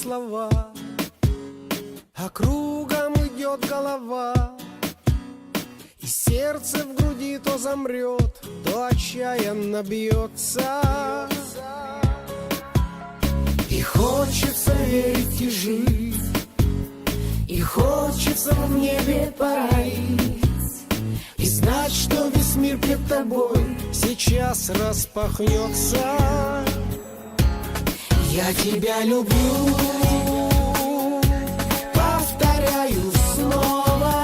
слова, а кругом идет голова, и сердце в груди то замрет, то отчаянно бьется. И хочется верить и жить, и хочется в небе парить, и знать, что весь мир пред тобой сейчас распахнется. Я тебя люблю, повторяю снова,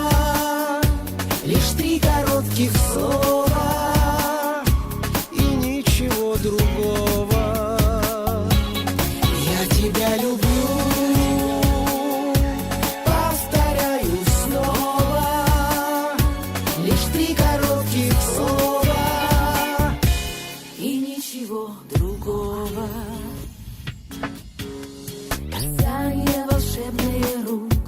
лишь 3 коротких слова и ничего другого. Я тебя люблю, повторяю снова, лишь 3 коротких слова и ничего другого. Касание волшебных рук,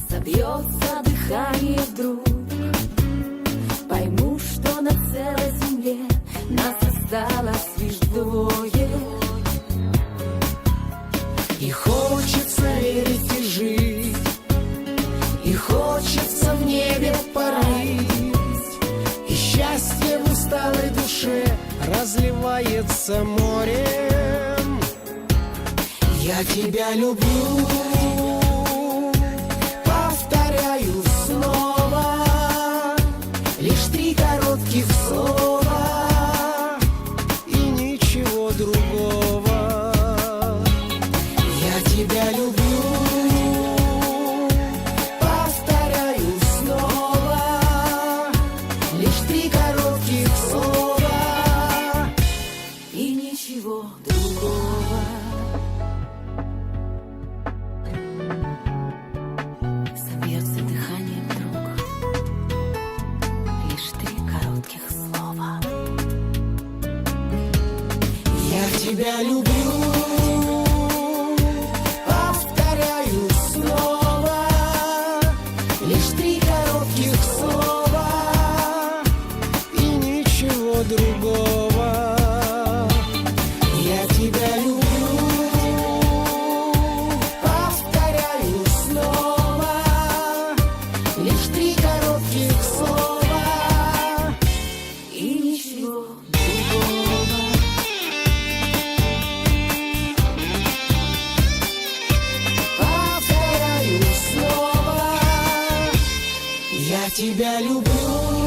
собьется дыхание вдруг. Пойму, что на целой земле нас осталось лишь 2. И хочется верить и жить, и хочется в небе парить, и счастье в усталой душе разливается морем. Я тебя люблю, повторяю снова, лишь 3 коротких слова и ничего другого. Я тебя люблю, повторяю снова, лишь 3 коротких слова и ничего другого. Собьется дыхание вдруг, лишь 3 коротких слова. Я тебя люблю, повторяю снова, лишь 3 коротких слова и ничего другого. Я тебя люблю, повторяю снова, лишь 3 коротких слова и ничего другого. Повторяю снова, я тебя люблю.